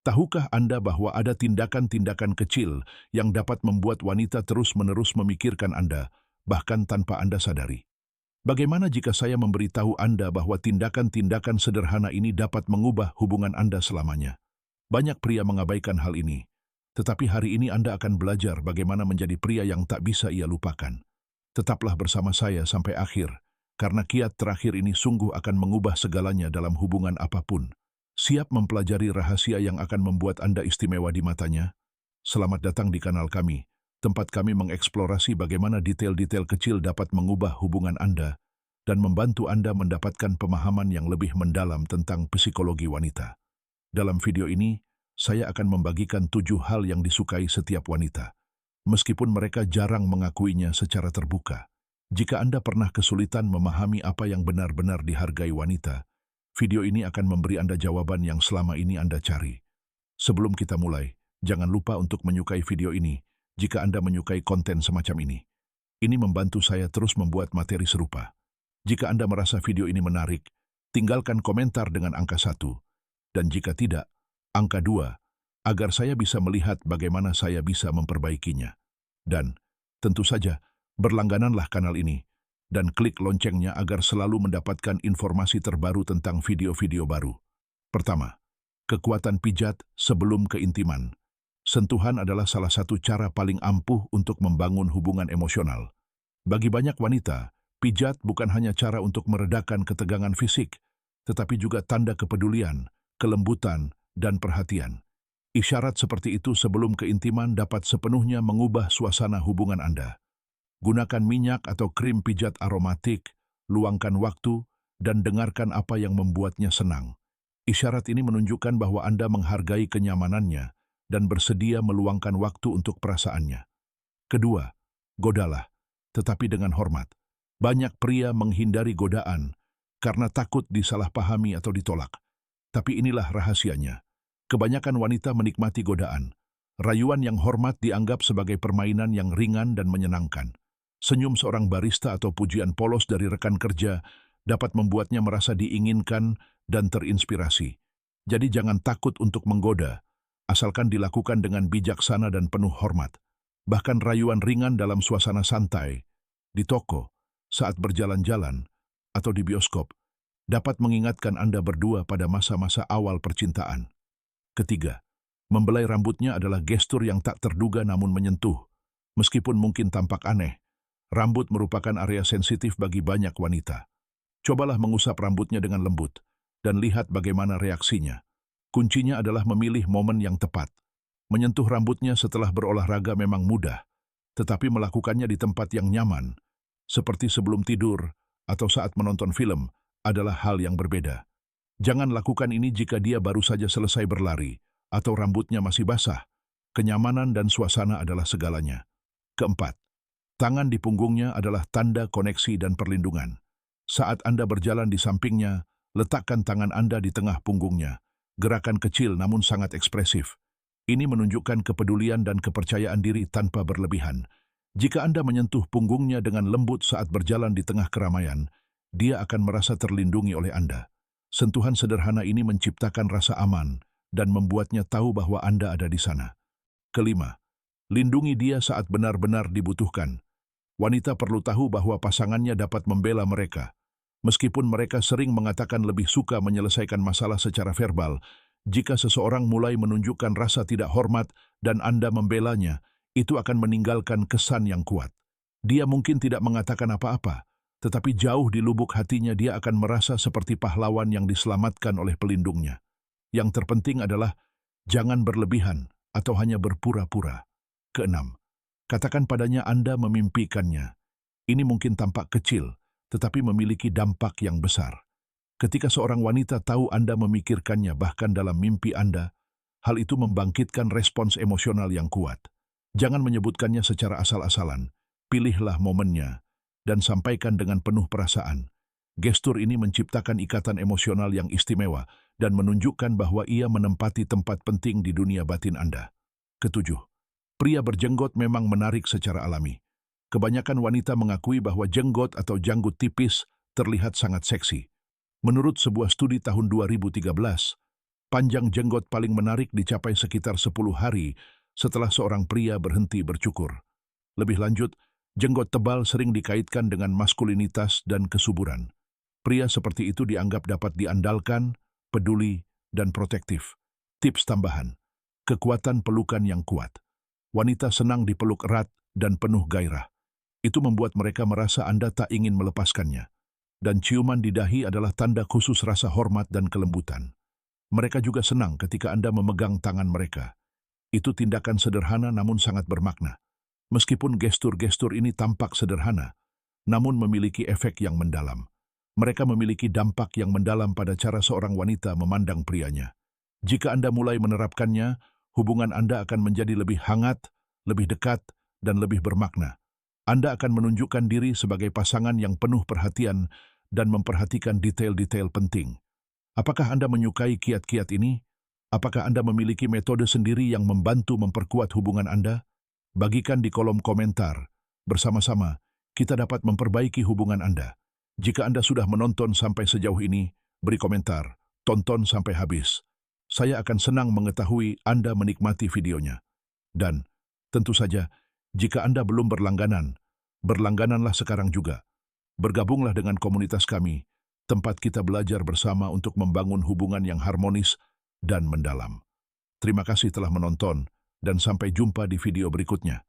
Tahukah Anda bahwa ada tindakan-tindakan kecil yang dapat membuat wanita terus-menerus memikirkan Anda, bahkan tanpa Anda sadari? Bagaimana jika saya memberitahu Anda bahwa tindakan-tindakan sederhana ini dapat mengubah hubungan Anda selamanya? Banyak pria mengabaikan hal ini, tetapi hari ini Anda akan belajar bagaimana menjadi pria yang tak bisa ia lupakan. Tetaplah bersama saya sampai akhir, karena kiat terakhir ini sungguh akan mengubah segalanya dalam hubungan apapun. Siap mempelajari rahasia yang akan membuat Anda istimewa di matanya? Selamat datang di kanal kami, tempat kami mengeksplorasi bagaimana detail-detail kecil dapat mengubah hubungan Anda dan membantu Anda mendapatkan pemahaman yang lebih mendalam tentang psikologi wanita. Dalam video ini, saya akan membagikan 7 hal yang disukai setiap wanita, meskipun mereka jarang mengakuinya secara terbuka. Jika Anda pernah kesulitan memahami apa yang benar-benar dihargai wanita, video ini akan memberi Anda jawaban yang selama ini Anda cari. Sebelum kita mulai, jangan lupa untuk menyukai video ini jika Anda menyukai konten semacam ini. Ini membantu saya terus membuat materi serupa. Jika Anda merasa video ini menarik, tinggalkan komentar dengan angka 1. Dan jika tidak, angka 2, agar saya bisa melihat bagaimana saya bisa memperbaikinya. Dan, tentu saja, berlanggananlah kanal ini, dan klik loncengnya agar selalu mendapatkan informasi terbaru tentang video-video baru. Pertama, kekuatan pijat sebelum keintiman. Sentuhan adalah salah satu cara paling ampuh untuk membangun hubungan emosional. Bagi banyak wanita, pijat bukan hanya cara untuk meredakan ketegangan fisik, tetapi juga tanda kepedulian, kelembutan, dan perhatian. Isyarat seperti itu sebelum keintiman dapat sepenuhnya mengubah suasana hubungan Anda. Gunakan minyak atau krim pijat aromatik, luangkan waktu, dan dengarkan apa yang membuatnya senang. Isyarat ini menunjukkan bahwa Anda menghargai kenyamanannya dan bersedia meluangkan waktu untuk perasaannya. Kedua, godalah, tetapi dengan hormat. Banyak pria menghindari godaan karena takut disalahpahami atau ditolak. Tapi inilah rahasianya. Kebanyakan wanita menikmati godaan. Rayuan yang hormat dianggap sebagai permainan yang ringan dan menyenangkan. Senyum seorang barista atau pujian polos dari rekan kerja dapat membuatnya merasa diinginkan dan terinspirasi. Jadi jangan takut untuk menggoda, asalkan dilakukan dengan bijaksana dan penuh hormat. Bahkan rayuan ringan dalam suasana santai, di toko, saat berjalan-jalan, atau di bioskop, dapat mengingatkan Anda berdua pada masa-masa awal percintaan. Ketiga, membelai rambutnya adalah gestur yang tak terduga namun menyentuh. Meskipun mungkin tampak aneh, rambut merupakan area sensitif bagi banyak wanita. Cobalah mengusap rambutnya dengan lembut, dan lihat bagaimana reaksinya. Kuncinya adalah memilih momen yang tepat. Menyentuh rambutnya setelah berolahraga memang mudah, tetapi melakukannya di tempat yang nyaman, seperti sebelum tidur atau saat menonton film, adalah hal yang berbeda. Jangan lakukan ini jika dia baru saja selesai berlari, atau rambutnya masih basah. Kenyamanan dan suasana adalah segalanya. Keempat, tangan di punggungnya adalah tanda koneksi dan perlindungan. Saat Anda berjalan di sampingnya, letakkan tangan Anda di tengah punggungnya. Gerakan kecil namun sangat ekspresif. Ini menunjukkan kepedulian dan kepercayaan diri tanpa berlebihan. Jika Anda menyentuh punggungnya dengan lembut saat berjalan di tengah keramaian, dia akan merasa terlindungi oleh Anda. Sentuhan sederhana ini menciptakan rasa aman dan membuatnya tahu bahwa Anda ada di sana. Kelima, lindungi dia saat benar-benar dibutuhkan. Wanita perlu tahu bahwa pasangannya dapat membela mereka. Meskipun mereka sering mengatakan lebih suka menyelesaikan masalah secara verbal, jika seseorang mulai menunjukkan rasa tidak hormat dan Anda membelanya, itu akan meninggalkan kesan yang kuat. Dia mungkin tidak mengatakan apa-apa, tetapi jauh di lubuk hatinya dia akan merasa seperti pahlawan yang diselamatkan oleh pelindungnya. Yang terpenting adalah jangan berlebihan atau hanya berpura-pura. Keenam, katakan padanya Anda memimpikannya. Ini mungkin tampak kecil, tetapi memiliki dampak yang besar. Ketika seorang wanita tahu Anda memikirkannya bahkan dalam mimpi Anda, hal itu membangkitkan respons emosional yang kuat. Jangan menyebutkannya secara asal-asalan. Pilihlah momennya dan sampaikan dengan penuh perasaan. Gestur ini menciptakan ikatan emosional yang istimewa dan menunjukkan bahwa ia menempati tempat penting di dunia batin Anda. Ketujuh, pria berjenggot memang menarik secara alami. Kebanyakan wanita mengakui bahwa jenggot atau janggut tipis terlihat sangat seksi. Menurut sebuah studi tahun 2013, Panjang jenggot paling menarik dicapai sekitar 10 hari setelah seorang pria berhenti bercukur. Lebih lanjut, jenggot tebal sering dikaitkan dengan maskulinitas dan kesuburan. Pria seperti itu dianggap dapat diandalkan, peduli, dan protektif. Tips tambahan, kekuatan pelukan yang kuat. Wanita senang dipeluk erat dan penuh gairah. Itu membuat mereka merasa Anda tak ingin melepaskannya. Dan ciuman di dahi adalah tanda khusus rasa hormat dan kelembutan. Mereka juga senang ketika Anda memegang tangan mereka. Itu tindakan sederhana namun sangat bermakna. Meskipun gestur-gestur ini tampak sederhana, namun memiliki efek yang mendalam. Mereka memiliki dampak yang mendalam pada cara seorang wanita memandang prianya. Jika Anda mulai menerapkannya, hubungan Anda akan menjadi lebih hangat, lebih dekat, dan lebih bermakna. Anda akan menunjukkan diri sebagai pasangan yang penuh perhatian dan memperhatikan detail-detail penting. Apakah Anda menyukai kiat-kiat ini? Apakah Anda memiliki metode sendiri yang membantu memperkuat hubungan Anda? Bagikan di kolom komentar. Bersama-sama, kita dapat memperbaiki hubungan Anda. Jika Anda sudah menonton sampai sejauh ini, beri komentar, tonton sampai habis. Saya akan senang mengetahui Anda menikmati videonya. Dan, tentu saja, jika Anda belum berlangganan, berlanggananlah sekarang juga. Bergabunglah dengan komunitas kami, tempat kita belajar bersama untuk membangun hubungan yang harmonis dan mendalam. Terima kasih telah menonton, dan sampai jumpa di video berikutnya.